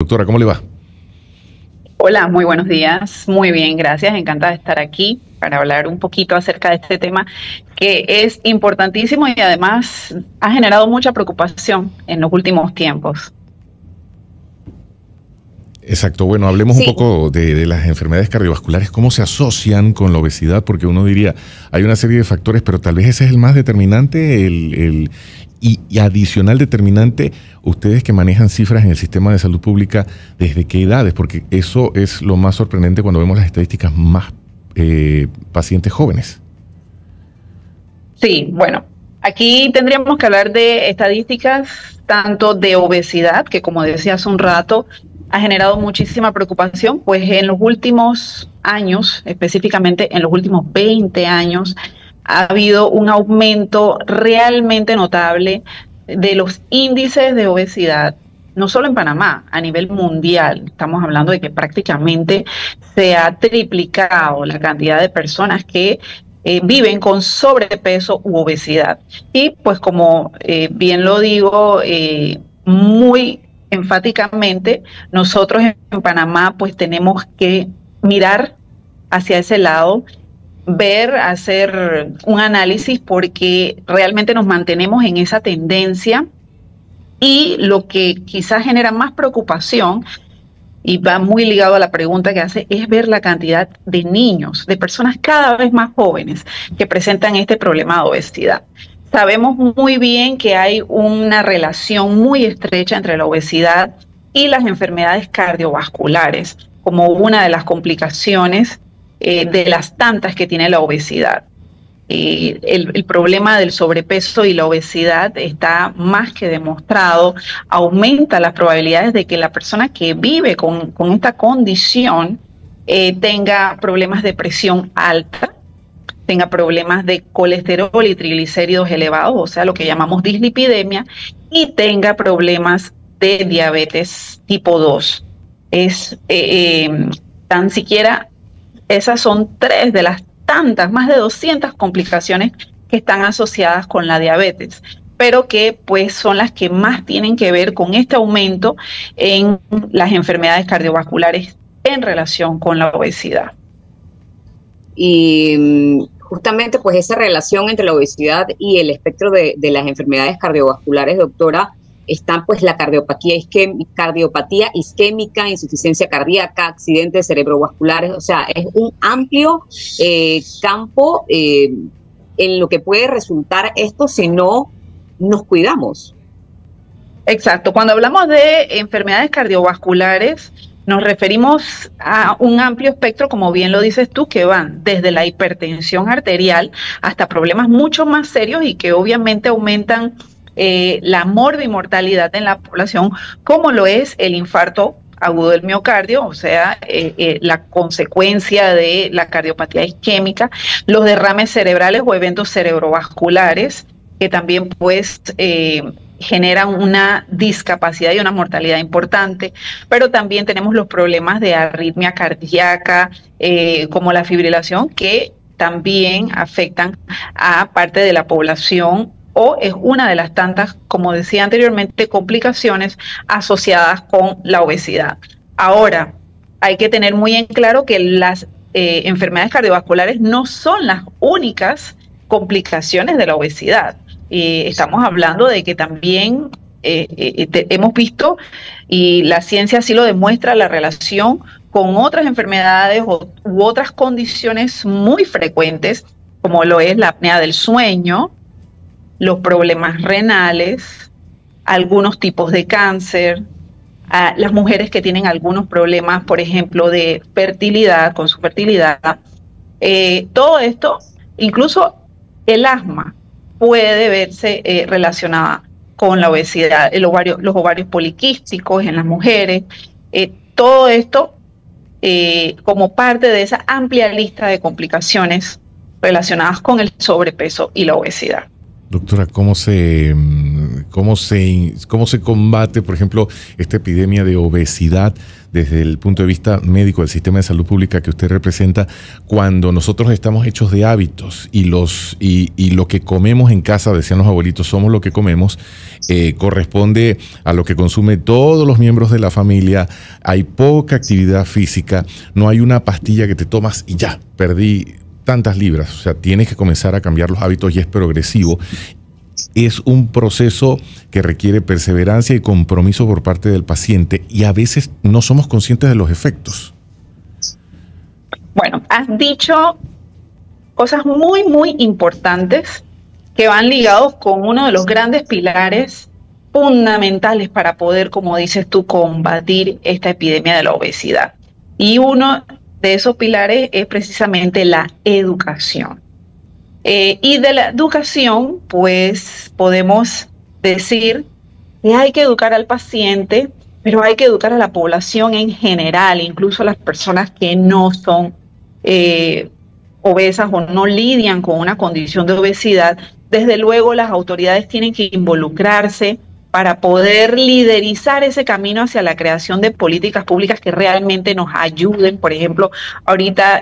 Doctora, ¿cómo le va? Hola, muy buenos días. Muy bien, gracias. Encantada de estar aquí para hablar un poquito acerca de este tema que es importantísimo y además ha generado mucha preocupación en los últimos tiempos. Exacto, bueno, hablemos un Sí, poco de las enfermedades cardiovasculares, cómo se asocian con la obesidad, porque uno diría, hay una serie de factores, pero tal vez ese es el más determinante, y adicional determinante, ustedes que manejan cifras en el sistema de salud pública, ¿desde qué edades? Porque eso es lo más sorprendente cuando vemos las estadísticas más pacientes jóvenes. Sí, bueno, aquí tendríamos que hablar de estadísticas tanto de obesidad, que como decía hace un rato, ha generado muchísima preocupación, pues en los últimos años, específicamente en los últimos 20 años, ha habido un aumento realmente notable de los índices de obesidad, no solo en Panamá, a nivel mundial. Estamos hablando de que prácticamente se ha triplicado la cantidad de personas que viven con sobrepeso u obesidad. Y pues como bien lo digo, muy enfáticamente, nosotros en Panamá pues tenemos que mirar hacia ese lado, ver, hacer un análisis porque realmente nos mantenemos en esa tendencia y lo que quizás genera más preocupación y va muy ligado a la pregunta que hace, es ver la cantidad de niños, de personas cada vez más jóvenes que presentan este problema de obesidad. Sabemos muy bien que hay una relación muy estrecha entre la obesidad y las enfermedades cardiovasculares, como una de las complicaciones de las tantas que tiene la obesidad. El problema del sobrepeso y la obesidad está más que demostrado, aumenta las probabilidades de que la persona que vive con esta condición tenga problemas de presión alta, tenga problemas de colesterol y triglicéridos elevados, o sea, lo que llamamos dislipidemia, y tenga problemas de diabetes tipo 2. Tan siquiera esas son tres de las tantas, más de 200 complicaciones que están asociadas con la diabetes, pero que pues son las que más tienen que ver con este aumento en las enfermedades cardiovasculares en relación con la obesidad. y justamente pues esa relación entre la obesidad y el espectro de las enfermedades cardiovasculares, doctora, están pues la cardiopatía isquémica, insuficiencia cardíaca, accidentes cerebrovasculares, o sea, es un amplio campo en lo que puede resultar esto si no nos cuidamos. Exacto. Cuando hablamos de enfermedades cardiovasculares, nos referimos a un amplio espectro, como bien lo dices tú, que van desde la hipertensión arterial hasta problemas mucho más serios y que obviamente aumentan la morbimortalidad en la población, como lo es el infarto agudo del miocardio, o sea, la consecuencia de la cardiopatía isquémica, los derrames cerebrales o eventos cerebrovasculares, que también pues generan una discapacidad y una mortalidad importante, pero también tenemos los problemas de arritmia cardíaca, como la fibrilación, que también afectan a parte de la población o es una de las tantas, como decía anteriormente, complicaciones asociadas con la obesidad. Ahora, hay que tener muy en claro que las enfermedades cardiovasculares no son las únicas complicaciones de la obesidad. Estamos hablando de que también hemos visto, y la ciencia así lo demuestra, la relación con otras enfermedades u otras condiciones muy frecuentes, como lo es la apnea del sueño, los problemas renales, algunos tipos de cáncer, a las mujeres que tienen algunos problemas, por ejemplo, de fertilidad, con su fertilidad. Todo esto, incluso el asma, puede verse relacionada con la obesidad, los ovarios poliquísticos en las mujeres, todo esto como parte de esa amplia lista de complicaciones relacionadas con el sobrepeso y la obesidad. Doctora, cómo se combate, por ejemplo, esta epidemia de obesidad desde el punto de vista médico del sistema de salud pública que usted representa, cuando nosotros estamos hechos de hábitos y lo que comemos en casa, decían los abuelitos, somos lo que comemos, corresponde a lo que consume todos los miembros de la familia, hay poca actividad física, no hay una pastilla que te tomas y ya, perdí tantas libras, o sea, tienes que comenzar a cambiar los hábitos y es progresivo. Es un proceso que requiere perseverancia y compromiso por parte del paciente y a veces no somos conscientes de los efectos. Bueno, has dicho cosas muy, muy importantes que van ligados con uno de los grandes pilares fundamentales para poder, como dices tú, combatir esta epidemia de la obesidad. Y uno de esos pilares es precisamente la educación. Y de la educación, pues podemos decir que hay que educar al paciente, pero hay que educar a la población en general, incluso a las personas que no son obesas o no lidian con una condición de obesidad. Desde luego, las autoridades tienen que involucrarse para poder liderizar ese camino hacia la creación de políticas públicas que realmente nos ayuden. Por ejemplo, ahorita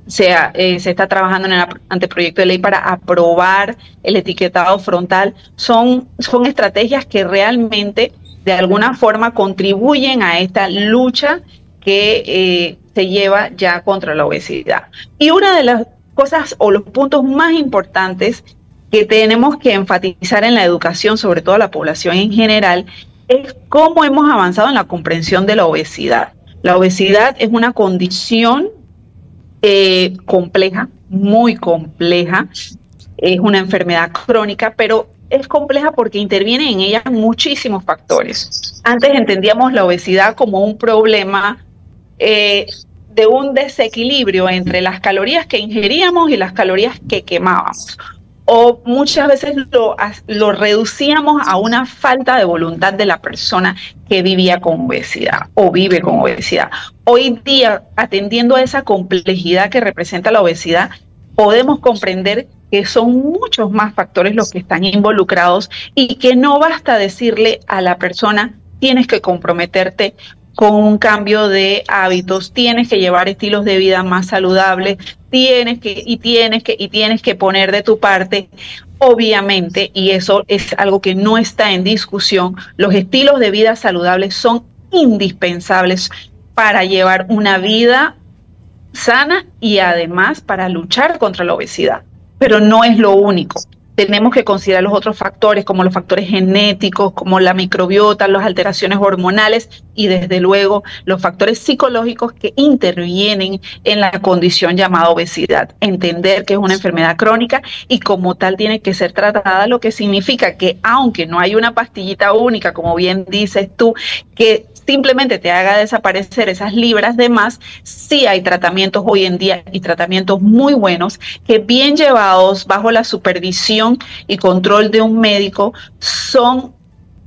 se está trabajando en el anteproyecto de ley para aprobar el etiquetado frontal. Son estrategias que realmente de alguna forma contribuyen a esta lucha que se lleva ya contra la obesidad. Y una de las cosas o los puntos más importantes que tenemos que enfatizar en la educación, sobre todo a la población en general, es cómo hemos avanzado en la comprensión de la obesidad. La obesidad es una condición compleja, muy compleja, es una enfermedad crónica, pero es compleja porque intervienen en ella muchísimos factores. Antes entendíamos la obesidad como un problema de un desequilibrio entre las calorías que ingeríamos y las calorías que quemábamos. O muchas veces lo reducíamos a una falta de voluntad de la persona que vivía con obesidad o vive con obesidad. Hoy día, atendiendo a esa complejidad que representa la obesidad, podemos comprender que son muchos más factores los que están involucrados y que no basta decirle a la persona, tienes que comprometerte con un cambio de hábitos, tienes que llevar estilos de vida más saludables, tienes que poner de tu parte. Obviamente, y eso es algo que no está en discusión, los estilos de vida saludables son indispensables para llevar una vida sana y además para luchar contra la obesidad. Pero no es lo único. Tenemos que considerar los otros factores, como los factores genéticos, como la microbiota, las alteraciones hormonales y desde luego los factores psicológicos que intervienen en la condición llamada obesidad. Entender que es una enfermedad crónica y como tal tiene que ser tratada, lo que significa que aunque no hay una pastillita única, como bien dices tú, que simplemente te haga desaparecer esas libras de más, sí hay tratamientos hoy en día y tratamientos muy buenos que bien llevados bajo la supervisión y control de un médico son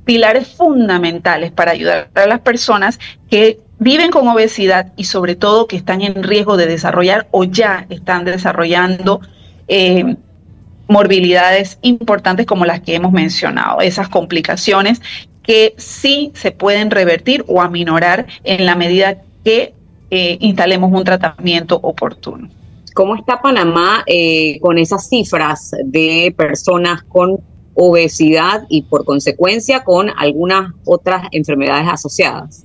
pilares fundamentales para ayudar a las personas que viven con obesidad y sobre todo que están en riesgo de desarrollar o ya están desarrollando morbilidades importantes como las que hemos mencionado, esas complicaciones que sí se pueden revertir o aminorar en la medida que instalemos un tratamiento oportuno. ¿Cómo está Panamá con esas cifras de personas con obesidad y por consecuencia con algunas otras enfermedades asociadas?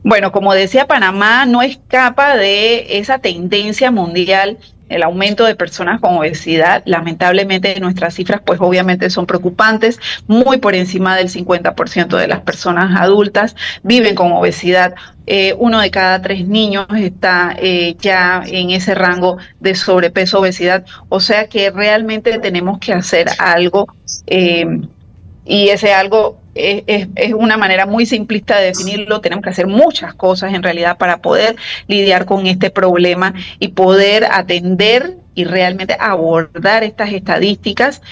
Bueno, como decía, Panamá no escapa de esa tendencia mundial, el aumento de personas con obesidad. Lamentablemente nuestras cifras pues obviamente son preocupantes, muy por encima del 50% de las personas adultas viven con obesidad. 1 de cada 3 niños está ya en ese rango de sobrepeso, obesidad, o sea que realmente tenemos que hacer algo y ese algo es una manera muy simplista de definirlo. Tenemos que hacer muchas cosas en realidad para poder lidiar con este problema y poder atender y realmente abordar estas estadísticas.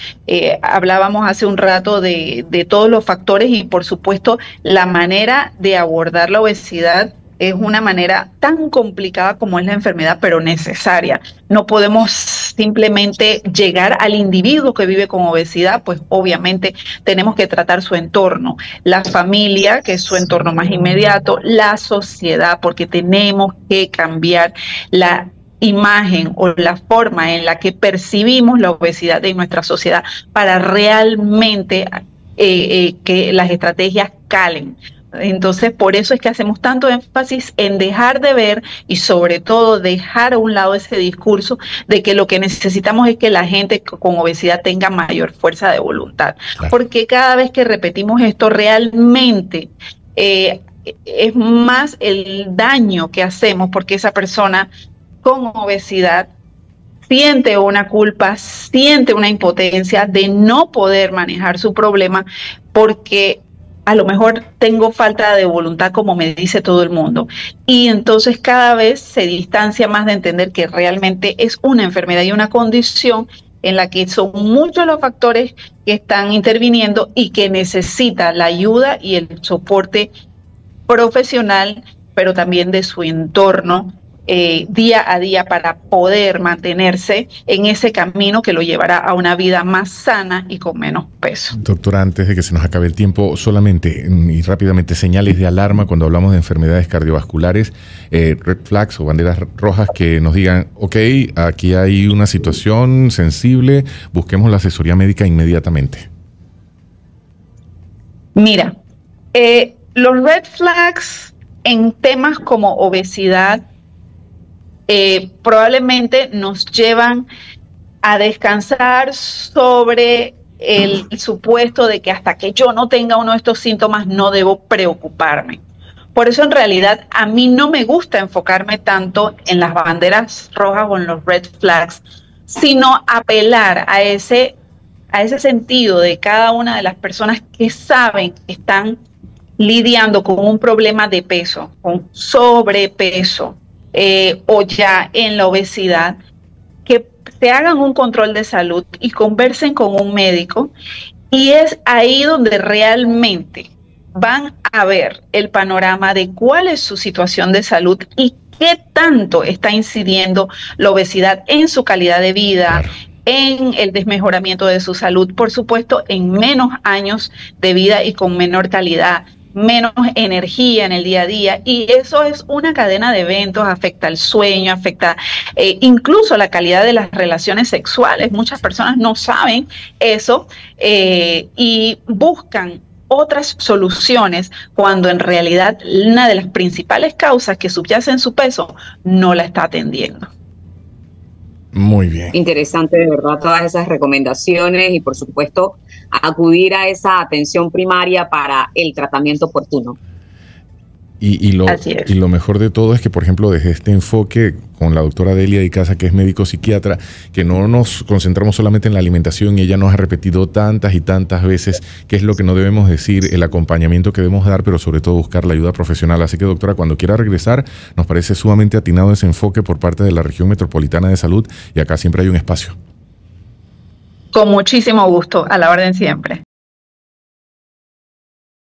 Hablábamos hace un rato de todos los factores y por supuesto la manera de abordar la obesidad es una manera tan complicada como es la enfermedad, pero necesaria. No podemos simplemente llegar al individuo que vive con obesidad, pues obviamente tenemos que tratar su entorno, la familia, que es su entorno más inmediato, la sociedad, porque tenemos que cambiar la imagen o la forma en la que percibimos la obesidad en nuestra sociedad para realmente que las estrategias calen. Entonces, por eso es que hacemos tanto énfasis en dejar de ver y sobre todo dejar a un lado ese discurso de que lo que necesitamos es que la gente con obesidad tenga mayor fuerza de voluntad. Claro. Porque cada vez que repetimos esto realmente es más el daño que hacemos, porque esa persona con obesidad siente una culpa, siente una impotencia de no poder manejar su problema porque a lo mejor tengo falta de voluntad, como me dice todo el mundo. Y entonces cada vez se distancia más de entender que realmente es una enfermedad y una condición en la que son muchos los factores que están interviniendo y que necesita la ayuda y el soporte profesional, pero también de su entorno, día a día, para poder mantenerse en ese camino que lo llevará a una vida más sana y con menos peso. Doctora, antes de que se nos acabe el tiempo, solamente y rápidamente, señales de alarma cuando hablamos de enfermedades cardiovasculares, red flags o banderas rojas que nos digan, ok, aquí hay una situación sensible, busquemos la asesoría médica inmediatamente. Mira, los red flags en temas como obesidad probablemente nos llevan a descansar sobre el supuesto de que hasta que yo no tenga uno de estos síntomas no debo preocuparme. Por eso en realidad a mí no me gusta enfocarme tanto en las banderas rojas o en los red flags, sino apelar a ese sentido de cada una de las personas que saben que están lidiando con un problema de peso, con sobrepeso, o ya en la obesidad, que se hagan un control de salud y conversen con un médico, y es ahí donde realmente van a ver el panorama de cuál es su situación de salud y qué tanto está incidiendo la obesidad en su calidad de vida, en el desmejoramiento de su salud, por supuesto, en menos años de vida y con menor calidad, menos energía en el día a día, y eso es una cadena de eventos, afecta el sueño, afecta incluso la calidad de las relaciones sexuales. Muchas personas no saben eso y buscan otras soluciones cuando en realidad una de las principales causas que subyace en su peso no la está atendiendo. Muy bien. Interesante, de verdad, todas esas recomendaciones y, por supuesto, acudir a esa atención primaria para el tratamiento oportuno. Y lo mejor de todo es que, por ejemplo, desde este enfoque con la doctora Delia Icaza, que es médico psiquiatra, que no nos concentramos solamente en la alimentación, y ella nos ha repetido tantas y tantas veces qué es lo que no debemos decir, el acompañamiento que debemos dar, pero sobre todo buscar la ayuda profesional. Así que, doctora, cuando quiera regresar, nos parece sumamente atinado ese enfoque por parte de la Región Metropolitana de Salud, y acá siempre hay un espacio. Con muchísimo gusto, a la orden siempre.